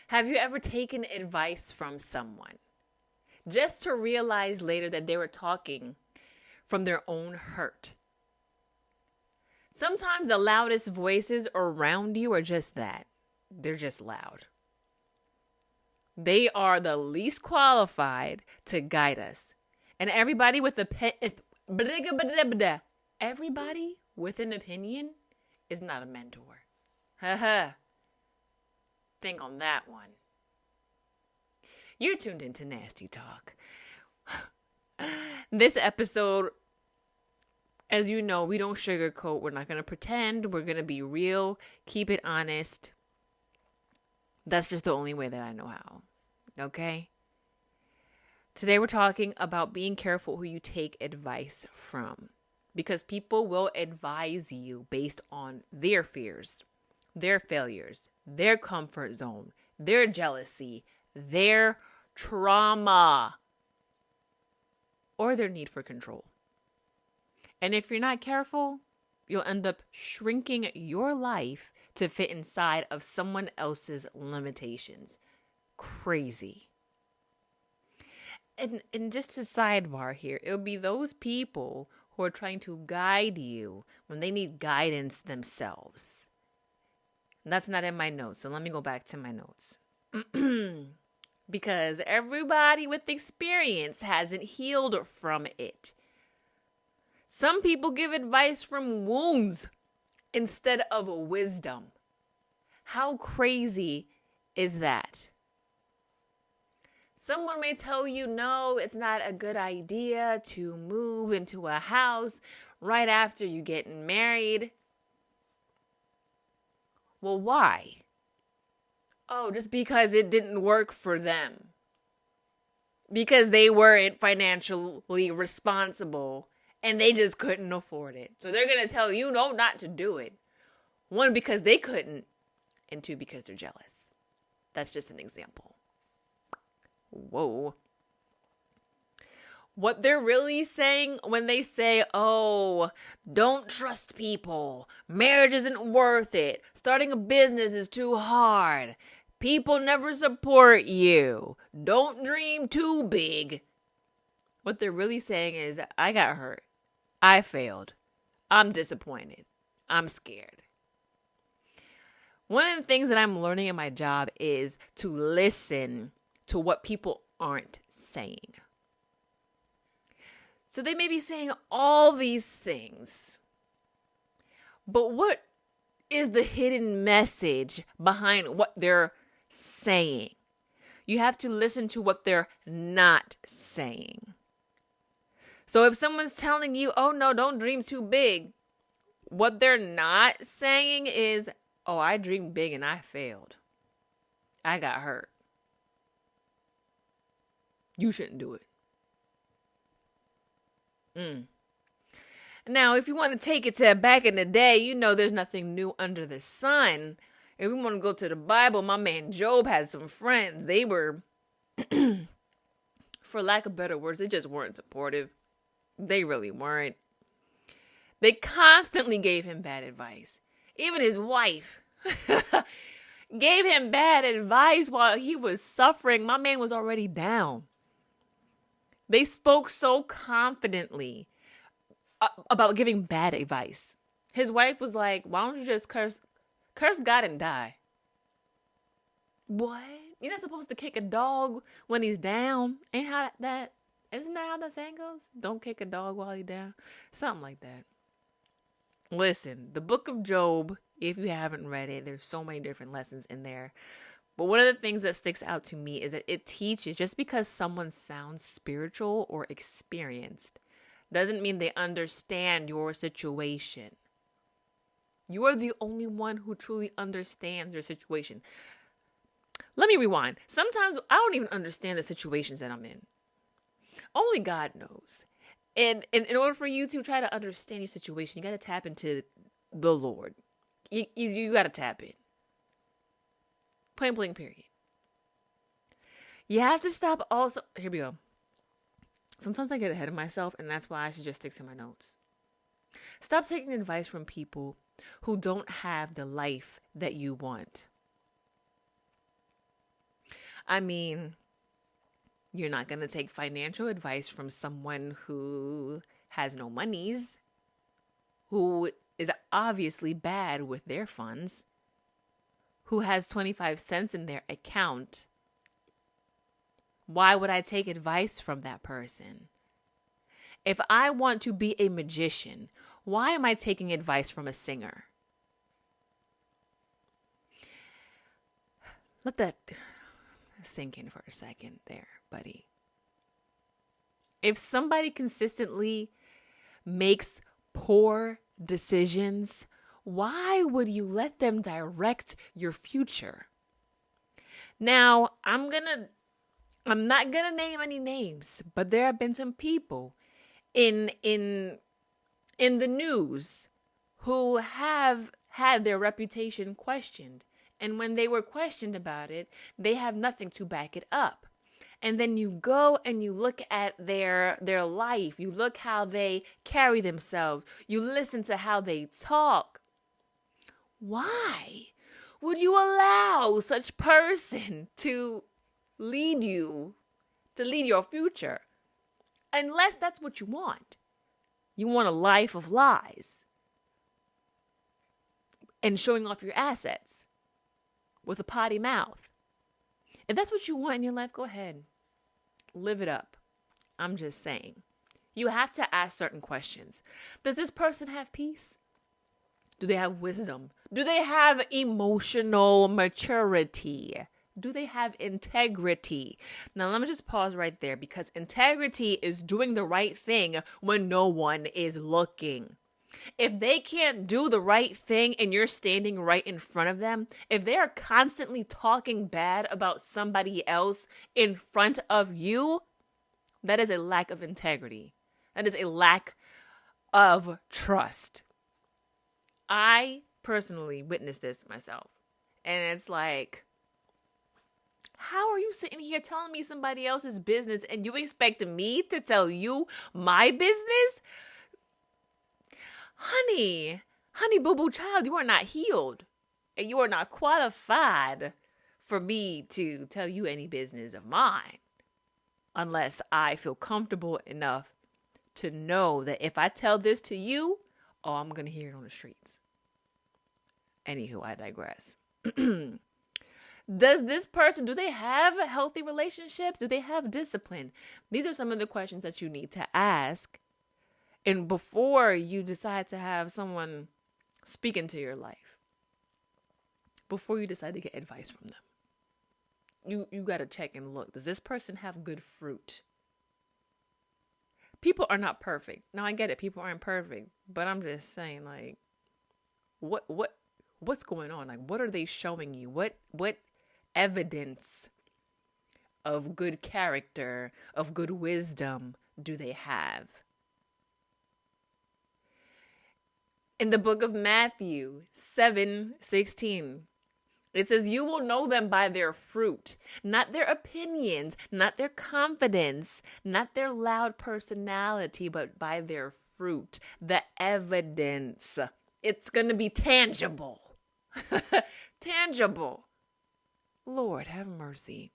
Have you ever taken advice from someone just to realize later that they were talking from their own hurt? Sometimes the loudest voices around you are just that. They're just loud. They are the least qualified to guide us. And everybody with everybody with an opinion is not a mentor. Haha. Think on that one. You're tuned into Nasty Talk. This episode, as you know, we don't sugarcoat. We're not going to pretend. We're going to be real. Keep it honest. That's just the only way that I know how. Okay? Today we're talking about being careful who you take advice from. Because people will advise you based on their fears, their failures, their comfort zone, their jealousy, their trauma, or their need for control. And if you're not careful, you'll end up shrinking your life to fit inside of someone else's limitations. Crazy. And just a sidebar here, it'll be those people who are trying to guide you when they need guidance themselves. And that's not in my notes, so let me go back to my notes. Because everybody with experience hasn't healed from it. Some people give advice from wounds instead of wisdom. How crazy is that? Someone may tell you, no, it's not a good idea to move into a house right after you get married. Well, why? Oh, just because it didn't work for them. Because they weren't financially responsible and they just couldn't afford it. So they're going to tell you, no, not to do it. One, because they couldn't, and two, because they're jealous. That's just an example. Whoa. What they're really saying when they say, oh, don't trust people. Marriage isn't worth it. Starting a business is too hard. People never support you. Don't dream too big. What they're really saying is, I got hurt. I failed. I'm disappointed. I'm scared. One of the things that I'm learning in my job is to listen to what people aren't saying. So they may be saying all these things, but what is the hidden message behind what they're saying? You have to listen to what they're not saying. So if someone's telling you, oh no, don't dream too big, what they're not saying is, oh, I dreamed big and I failed. I got hurt. You shouldn't do it. Now, if you want to take it to back in the day, you know there's nothing new under the sun. If we want to go to the Bible, my man Job had some friends. They were, for lack of better words, they just weren't supportive. They really weren't. They constantly gave him bad advice. Even his wife gave him bad advice while he was suffering. My man was already down. They spoke so confidently about giving bad advice. His wife was like, why don't you just curse God and die? What? You're not supposed to kick a dog when he's down. Isn't that how the saying goes? Don't kick a dog while he's down. Something like that. Listen, the book of Job, if you haven't read it, there's so many different lessons in there. But one of the things that sticks out to me is that it teaches just because someone sounds spiritual or experienced doesn't mean they understand your situation. You are the only one who truly understands your situation. Let me rewind. Sometimes I don't even understand the situations that I'm in. Only God knows. And in order for you to try to understand your situation, you got to tap into the Lord. You got to tap in. Point blank, period. You have to stop also. Here we go. Sometimes I get ahead of myself, and that's why I should just stick to my notes. Stop taking advice from people who don't have the life that you want. I mean, you're not going to take financial advice from someone who has no monies, who is obviously bad with their funds, who has 25 cents in their account. Why would I take advice from that person? If I want to be a magician, why am I taking advice from a singer? Let that sink in for a second there, buddy. If somebody consistently makes poor decisions, why would you let them direct your future? Now, I'm not gonna name any names, but there have been some people in the news who have had their reputation questioned. And when they were questioned about it, they have nothing to back it up. And then you go and you look at their life. You look how they carry themselves. You listen to how they talk. Why would you allow such person to lead you, to lead your future? Unless that's what you want. You want a life of lies and showing off your assets with a potty mouth. If that's what you want in your life, go ahead. Live it up. I'm just saying. You have to ask certain questions. Does this person have peace? Do they have wisdom? Do they have emotional maturity? Do they have integrity? Now, let me just pause right there, because integrity is doing the right thing when no one is looking. If they can't do the right thing and you're standing right in front of them, if they are constantly talking bad about somebody else in front of you, that is a lack of integrity. That is a lack of trust. I personally witnessed this myself. And it's like, how are you sitting here telling me somebody else's business and you expect me to tell you my business? Honey, boo-boo child, you are not healed. And you are not qualified for me to tell you any business of mine. Unless I feel comfortable enough to know that if I tell this to you, I'm going to hear it on the streets. Anywho, I digress. Does this person, do they have healthy relationships? Do they have discipline? These are some of the questions that you need to ask. And before you decide to have someone speak into your life, before you decide to get advice from them, you got to check and look. Does this person have good fruit? People are not perfect. Now, I get it. People aren't perfect. But I'm just saying, like, what's going on? Like, what are they showing you? What evidence of good character, of good wisdom do they have? In the book of Matthew 7:16, it says, you will know them by their fruit, not their opinions, not their confidence, not their loud personality, but by their fruit, the evidence. It's going to be tangible. Tangible. Lord, have mercy.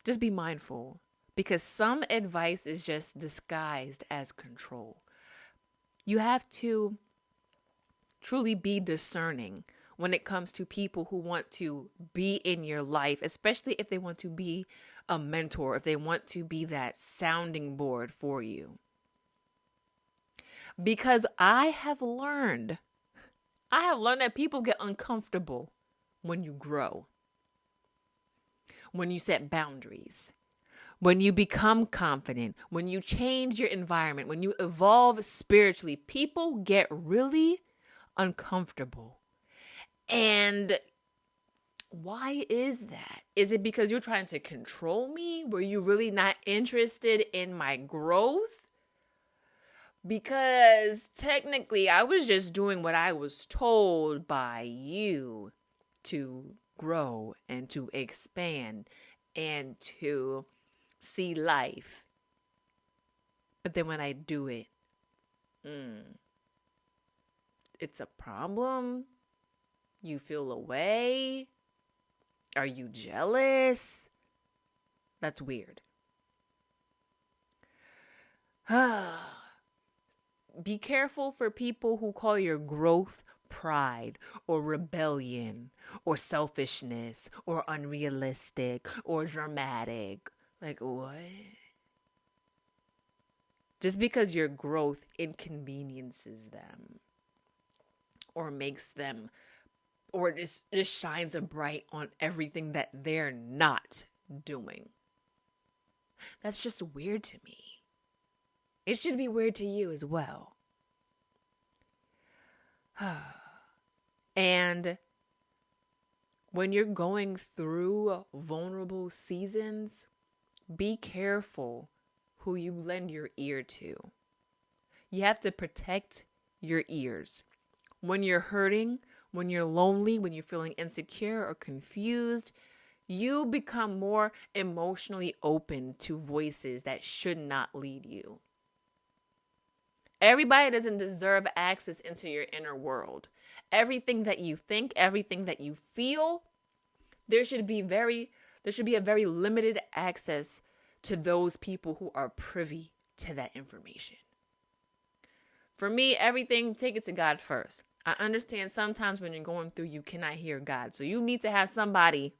Just be mindful, because some advice is just disguised as control. You have to truly be discerning when it comes to people who want to be in your life, especially if they want to be a mentor, if they want to be that sounding board for you. Because I have learned that people get uncomfortable when you grow, when you set boundaries, when you become confident, when you change your environment, when you evolve spiritually. People get really uncomfortable. And why is that? Is it because you're trying to control me? Were you really not interested in my growth? Because technically, I was just doing what I was told by you to grow and to expand and to see life. But then when I do it, it's a problem. You feel away. Are you jealous? That's weird. Be careful for people who call your growth pride or rebellion or selfishness or unrealistic or dramatic. Like, what? Just because your growth inconveniences them or makes them, or just shines a bright on everything that they're not doing. That's just weird to me. It should be weird to you as well. And when you're going through vulnerable seasons, be careful who you lend your ear to. You have to protect your ears. When you're hurting, when you're lonely, when you're feeling insecure or confused, you become more emotionally open to voices that should not lead you. Everybody doesn't deserve access into your inner world. Everything that you think, everything that you feel, there should be a very limited access to those people who are privy to that information. For me, everything, take it to God first. I understand sometimes when you're going through, you cannot hear God. So you need to have somebody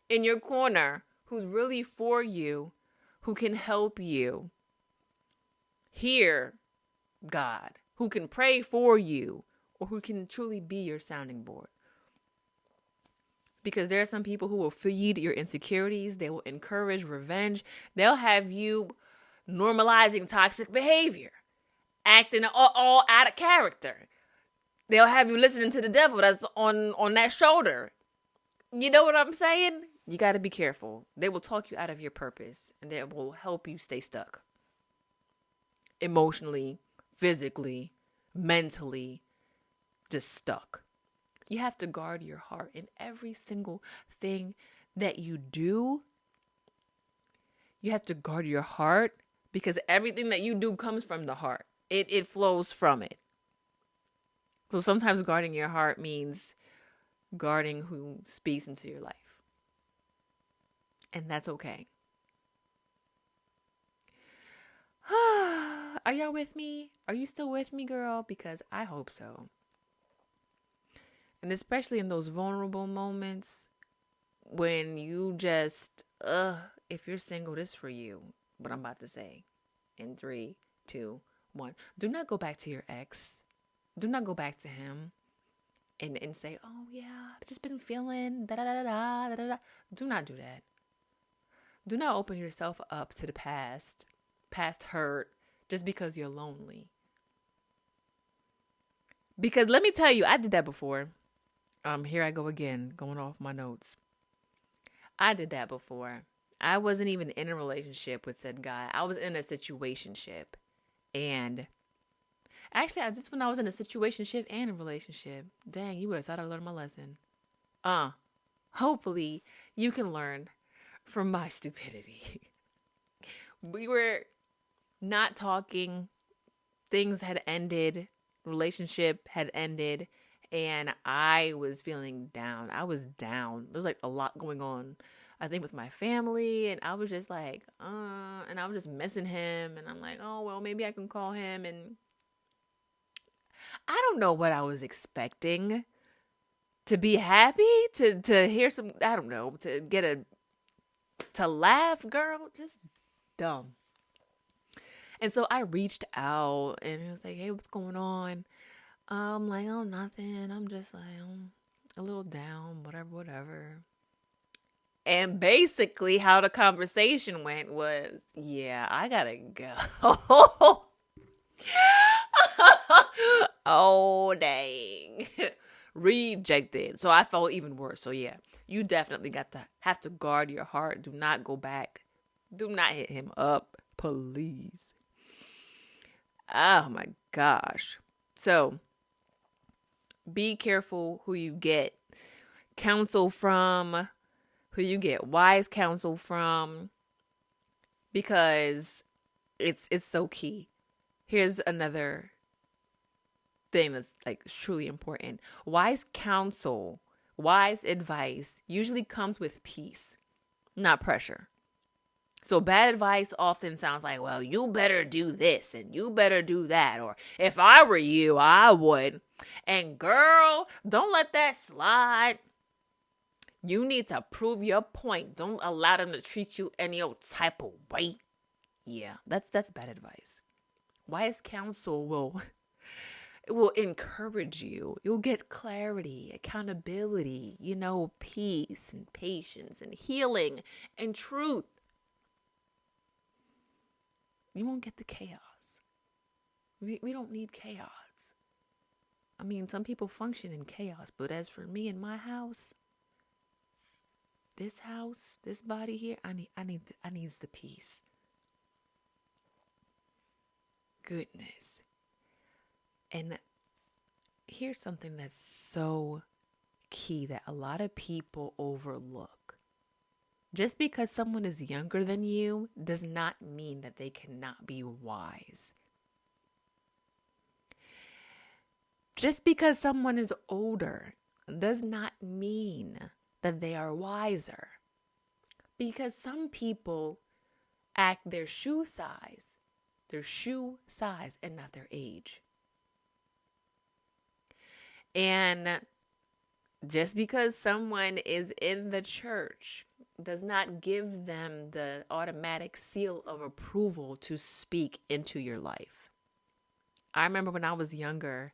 in your corner who's really for you, who can help you hear God, who can pray for you, or who can truly be your sounding board. Because there are some people who will feed your insecurities. They will encourage revenge. They'll have you normalizing toxic behavior, acting all out of character. They'll have you listening to the devil that's on that shoulder. You know what I'm saying? You got to be careful. They will talk you out of your purpose, and they will help you stay stuck. Emotionally, physically, mentally, just stuck. You have to guard your heart in every single thing that you do. You have to guard your heart because everything that you do comes from the heart. It flows from it. So sometimes guarding your heart means guarding who speaks into your life. And that's okay. Are y'all with me? Are you still with me, girl? Because I hope so. And especially in those vulnerable moments when you just, if you're single, this for you. What I'm about to say in 3, 2, 1. Do not go back to your ex. Do not go back to him and say, oh yeah, I've just been feeling da da da da da da. Do not do that. Do not open yourself up to the past hurt, just because you're lonely. Because let me tell you, I did that before. Here I go again, going off my notes. I did that before. I wasn't even in a relationship with said guy. I was in a situationship. And actually, that's when I was in a situationship and a relationship. Dang, you would have thought I learned my lesson. Hopefully, you can learn from my stupidity. We were not talking. Things had ended. Relationship had ended. And I was feeling down. I was down. There was like a lot going on, I think, with my family. And I was just like, and I was just missing him. And I'm like, oh, well, maybe I can call him. And I don't know what I was expecting. To be happy? To hear some, I don't know, to laugh, girl. Just dumb. And so I reached out and it was like, hey, what's going on? I'm like, oh, nothing. I'm just like, I'm a little down, whatever. And basically how the conversation went was, yeah, I gotta go. Oh, dang. Rejected. So I felt even worse. So yeah, you definitely have to guard your heart. Do not go back. Do not hit him up, please. Oh my gosh. So be careful who you get counsel from, who you get wise counsel from, because it's so key. Here's another thing that's like truly important. Wise counsel wise advice usually comes with peace, not pressure. So bad advice often sounds like, well, you better do this and you better do that. Or if I were you, I would. And girl, don't let that slide. You need to prove your point. Don't allow them to treat you any old type of way. Yeah, that's bad advice. Wise counsel will encourage you. You'll get clarity, accountability, peace and patience and healing and truth. You won't get the chaos. We don't need chaos. I mean, some people function in chaos, but as for me and my house, this body here, I need the peace. Goodness. And here's something that's so key that a lot of people overlook. Just because someone is younger than you does not mean that they cannot be wise. Just because someone is older does not mean that they are wiser. Because some people act their shoe size, and not their age. And just because someone is in the church does not give them the automatic seal of approval to speak into your life. I remember when I was younger,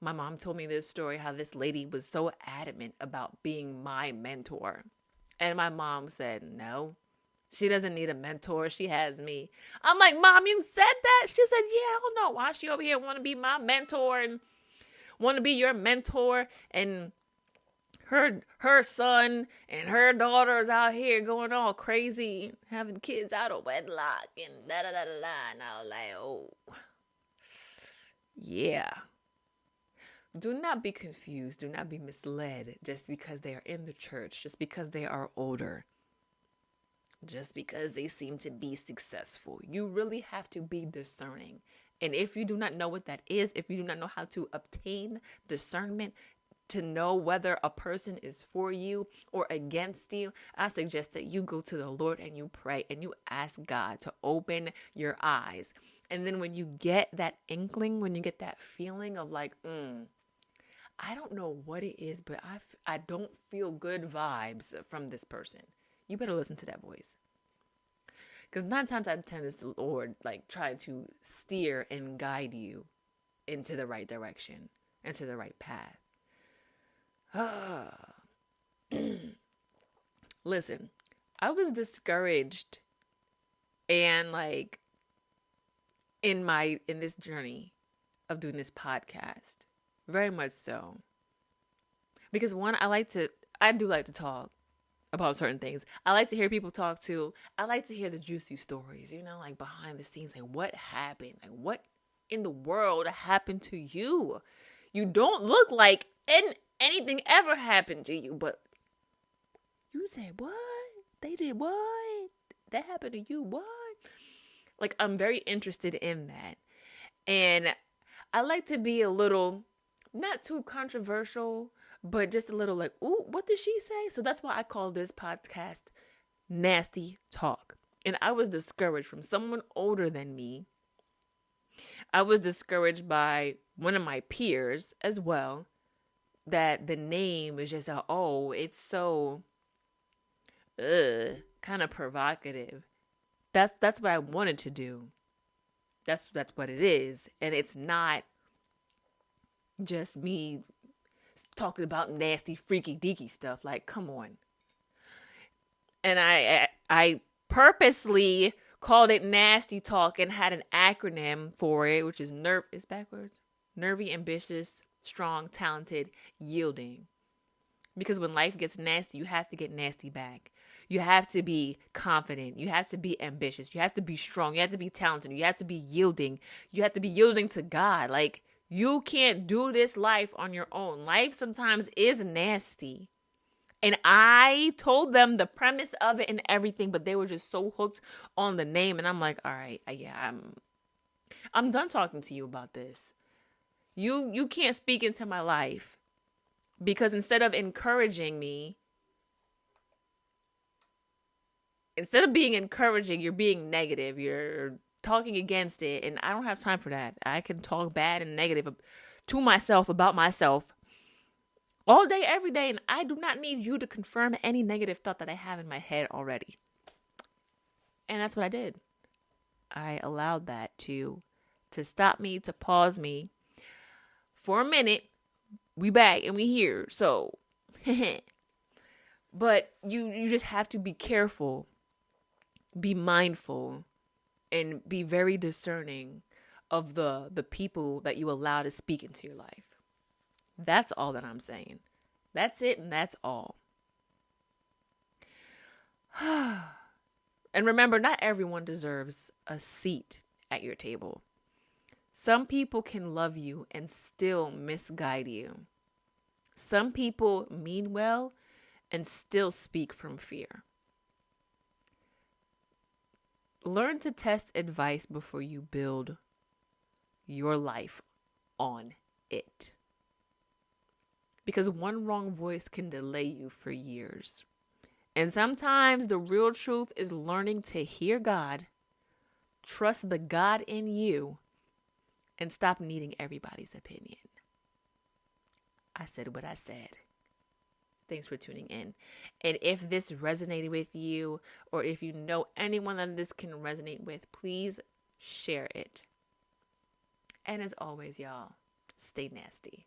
my mom told me this story, how this lady was so adamant about being my mentor. And my mom said, no, she doesn't need a mentor. She has me. I'm like, Mom, you said that? She said, yeah, I don't know why she over here want to be my mentor and want to be your mentor. And her son and her daughters out here going all crazy, having kids out of wedlock and da-da-da-da-da. And I was like, oh, yeah. Do not be confused. Do not be misled just because they are in the church, just because they are older, just because they seem to be successful. You really have to be discerning. And if you do not know what that is, if you do not know how to obtain discernment to know whether a person is for you or against you, I suggest that you go to the Lord and you pray and you ask God to open your eyes. And then when you get that inkling, when you get that feeling of like, I don't know what it is, but I don't feel good vibes from this person, you better listen to that voice. Because 9 times out of 10 is the Lord like trying to steer and guide you into the right direction, into the right path. Listen, I was discouraged and like in this journey of doing this podcast, very much so. Because one, I do like to talk about certain things. I like to hear people talk too. I like to hear the juicy stories, like behind the scenes, like what happened, like what in the world happened to you. You don't look like anything ever happened to you, but you said what? They did what? That happened to you? What? Like, I'm very interested in that. And I like to be a little, not too controversial, but just a little like, ooh, what did she say? So that's why I call this podcast Nasty Talk. And I was discouraged from someone older than me. I was discouraged by one of my peers as well, that the name is just, it's so kind of provocative. That's what I wanted to do. That's what it is. And it's not just me talking about nasty, freaky, deaky stuff. Like, come on. And I purposely called it Nasty Talk and had an acronym for it, which is it's backwards. Nervy, ambitious, strong, talented, yielding. Because when life gets nasty, you have to get nasty back. You have to be confident. You have to be ambitious. You have to be strong. You have to be talented. You have to be yielding. You have to be yielding to God. Like, you can't do this life on your own. Life sometimes is nasty. And I told them the premise of it and everything, but they were just so hooked on the name. And I'm like, all right, yeah, I'm done talking to you about this. You can't speak into my life Because instead of encouraging me, instead of being encouraging, you're being negative. You're talking against it. And I don't have time for that. I can talk bad and negative to myself about myself all day, every day. And I do not need you to confirm any negative thought that I have in my head already. And that's what I did. I allowed that to stop me, to pause me for a minute. We back and we here. So, but you just have to be careful, be mindful, and be very discerning of the people that you allow to speak into your life. That's all that I'm saying. That's it, and that's all. And remember, not everyone deserves a seat at your table. Some people can love you and still misguide you. Some people mean well and still speak from fear. Learn to test advice before you build your life on it. Because one wrong voice can delay you for years. And sometimes the real truth is learning to hear God, trust the God in you, and stop needing everybody's opinion. I said what I said. Thanks for tuning in. And if this resonated with you, or if you know anyone that this can resonate with, please share it. And as always, y'all, stay nasty.